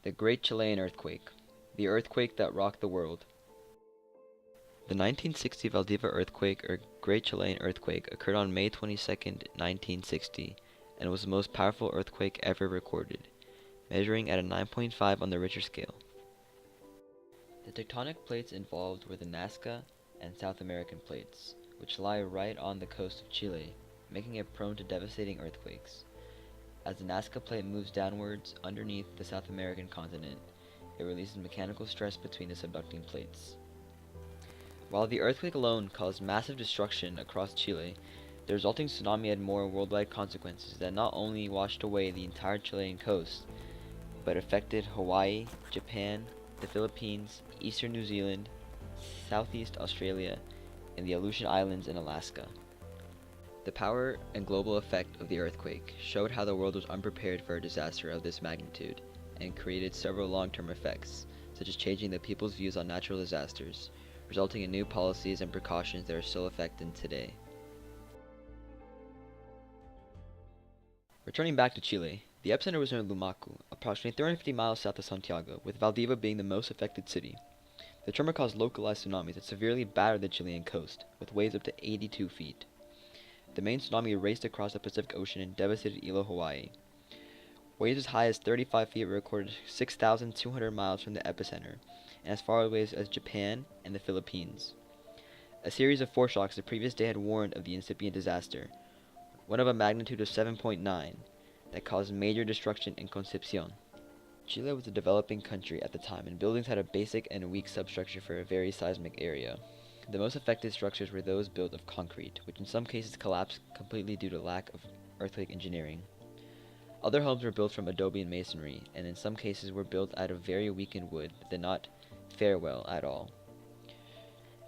The Great Chilean Earthquake, the earthquake that rocked the world. The 1960 Valdivia earthquake, or Great Chilean Earthquake, occurred on May 22, 1960, and was the most powerful earthquake ever recorded, measuring at a 9.5 on the Richter scale. The tectonic plates involved were the Nazca and South American plates, which lie right on the coast of Chile, making it prone to devastating earthquakes. As the Nazca plate moves downwards underneath the South American continent, it releases mechanical stress between the subducting plates. While the earthquake alone caused massive destruction across Chile, the resulting tsunami had more worldwide consequences that not only washed away the entire Chilean coast, but affected Hawaii, Japan, the Philippines, eastern New Zealand, southeast Australia, and the Aleutian Islands in Alaska. The power and global effect of the earthquake showed how the world was unprepared for a disaster of this magnitude, and created several long-term effects, such as changing the people's views on natural disasters, resulting in new policies and precautions that are still effective today. Returning back to Chile, the epicenter was near Lumacu, approximately 350 miles south of Santiago, with Valdivia being the most affected city. The tremor caused localized tsunamis that severely battered the Chilean coast, with waves up to 82 feet. The main tsunami raced across the Pacific Ocean and devastated Ilo, Hawaii. Waves as high as 35 feet were recorded 6,200 miles from the epicenter, and as far away as Japan and the Philippines. A series of foreshocks the previous day had warned of the incipient disaster, one of a magnitude of 7.9, that caused major destruction in Concepcion. Chile was a developing country at the time, and buildings had a basic and weak substructure for a very seismic area. The most affected structures were those built of concrete, which in some cases collapsed completely due to lack of earthquake engineering. Other homes were built from adobe and masonry, and in some cases were built out of very weakened wood that did not fare well at all.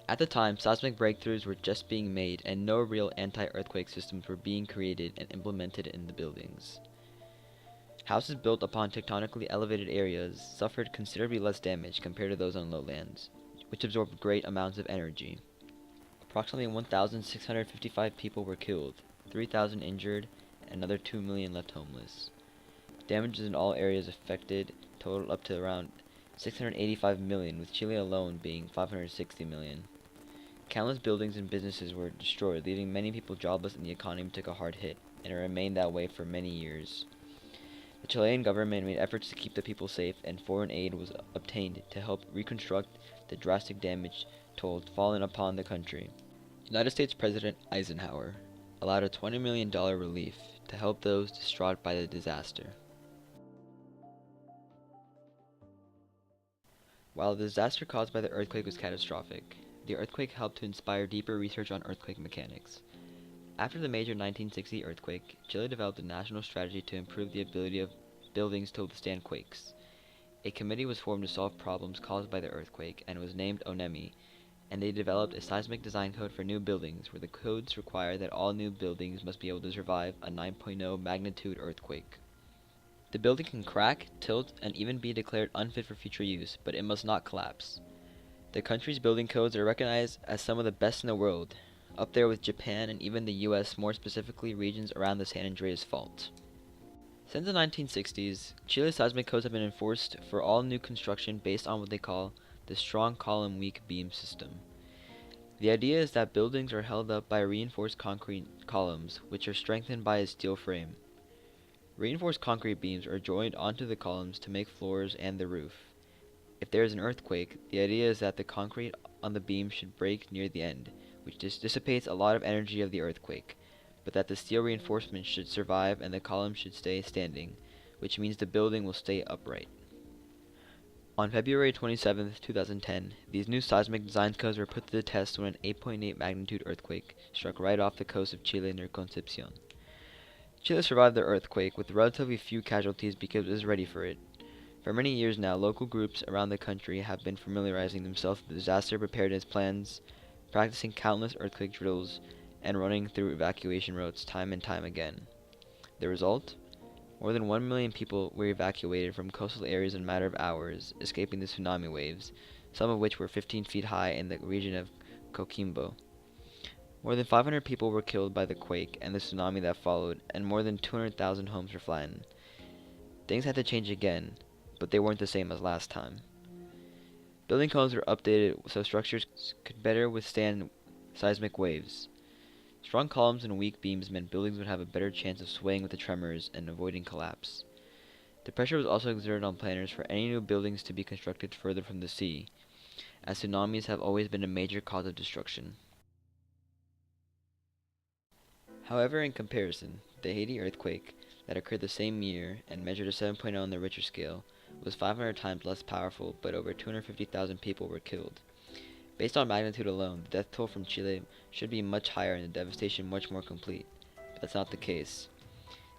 At the time, seismic breakthroughs were just being made, and no real anti-earthquake systems were being created and implemented in the buildings. Houses built upon tectonically elevated areas suffered considerably less damage compared to those on lowlands, which absorbed great amounts of energy. Approximately 1,655 people were killed, 3,000 injured, and another 2 million left homeless. Damages in all areas affected totaled up to around 685 million, with Chile alone being 560 million. Countless buildings and businesses were destroyed, leaving many people jobless, and the economy took a hard hit, and it remained that way for many years. The Chilean government made efforts to keep the people safe, and foreign aid was obtained to help reconstruct the drastic damage toll fallen upon the country. United States President Eisenhower allowed a $20 million relief to help those distraught by the disaster. While the disaster caused by the earthquake was catastrophic, the earthquake helped to inspire deeper research on earthquake mechanics. After the major 1960 earthquake, Chile developed a national strategy to improve the ability of buildings to withstand quakes. A committee was formed to solve problems caused by the earthquake and was named ONEMI, and they developed a seismic design code for new buildings, where the codes require that all new buildings must be able to survive a 9.0 magnitude earthquake. The building can crack, tilt, and even be declared unfit for future use, but it must not collapse. The country's building codes are recognized as some of the best in the world, up there with Japan and even the US, more specifically regions around the San Andreas Fault. Since the 1960s, Chile's seismic codes have been enforced for all new construction based on what they call the strong column weak beam system. The idea is that buildings are held up by reinforced concrete columns, which are strengthened by a steel frame. Reinforced concrete beams are joined onto the columns to make floors and the roof. If there is an earthquake, the idea is that the concrete on the beam should break near the end, which dissipates a lot of energy of the earthquake, but that the steel reinforcements should survive and the columns should stay standing, which means the building will stay upright. On February 27, 2010, these new seismic design codes were put to the test when an 8.8 magnitude earthquake struck right off the coast of Chile near Concepcion. Chile survived the earthquake with relatively few casualties because it was ready for it. For many years now, local groups around the country have been familiarizing themselves with disaster preparedness plans, practicing countless earthquake drills, and running through evacuation routes time and time again. The result? More than 1 million people were evacuated from coastal areas in a matter of hours, escaping the tsunami waves, some of which were 15 feet high in the region of Coquimbo. More than 500 people were killed by the quake and the tsunami that followed, and more than 200,000 homes were flattened. Things had to change again, but they weren't the same as last time. Building codes were updated so structures could better withstand seismic waves. Strong columns and weak beams meant buildings would have a better chance of swaying with the tremors and avoiding collapse. The pressure was also exerted on planners for any new buildings to be constructed further from the sea, as tsunamis have always been a major cause of destruction. However, in comparison, the Haiti earthquake that occurred the same year and measured a 7.0 on the Richter scale was 500 times less powerful, but over 250,000 people were killed. Based on magnitude alone, the death toll from Chile should be much higher and the devastation much more complete, but that's not the case.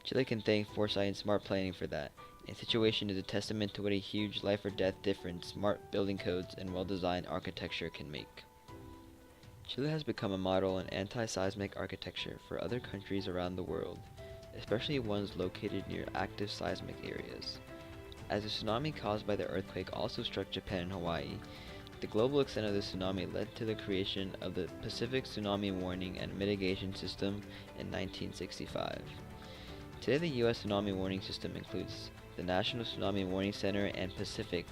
Chile can thank foresight and smart planning for that, and the situation is a testament to what a huge life or death difference smart building codes and well-designed architecture can make. Chile has become a model in anti-seismic architecture for other countries around the world, especially ones located near active seismic areas. As the tsunami caused by the earthquake also struck Japan and Hawaii, the global extent of the tsunami led to the creation of the Pacific Tsunami Warning and Mitigation System in 1965. Today the U.S. Tsunami Warning System includes the National Tsunami Warning Center and Pacific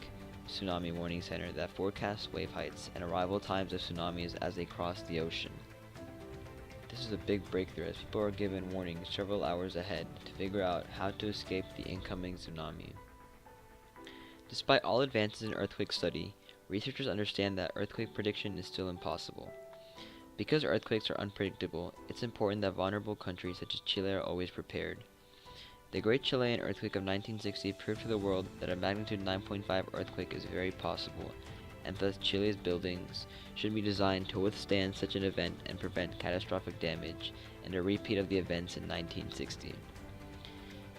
Tsunami Warning Center that forecast wave heights and arrival times of tsunamis as they cross the ocean. This is a big breakthrough as people are given warnings several hours ahead to figure out how to escape the incoming tsunami. Despite all advances in earthquake study, researchers understand that earthquake prediction is still impossible. Because earthquakes are unpredictable, it's important that vulnerable countries such as Chile are always prepared. The Great Chilean Earthquake of 1960 proved to the world that a magnitude 9.5 earthquake is very possible, and thus Chile's buildings should be designed to withstand such an event and prevent catastrophic damage and a repeat of the events in 1960.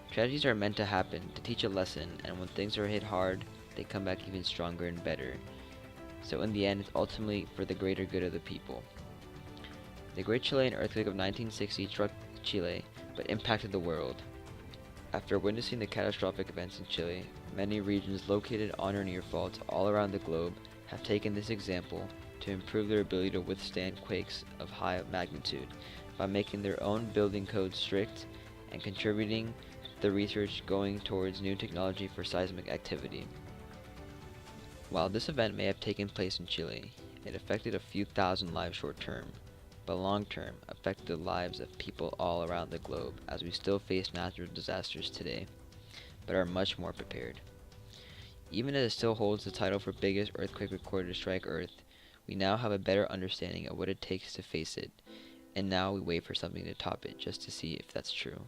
Tragedies are meant to happen, to teach a lesson, and when things are hit hard, they come back even stronger and better. So in the end, it's ultimately for the greater good of the people. The Great Chilean Earthquake of 1960 struck Chile, but impacted the world. After witnessing the catastrophic events in Chile, many regions located on or near faults all around the globe have taken this example to improve their ability to withstand quakes of high magnitude by making their own building codes strict and contributing to the research going towards new technology for seismic activity. While this event may have taken place in Chile, it affected a few thousand lives short term, but long term affected the lives of people all around the globe as we still face natural disasters today, but are much more prepared. Even as it still holds the title for biggest earthquake recorded to strike Earth, we now have a better understanding of what it takes to face it, and now we wait for something to top it just to see if that's true.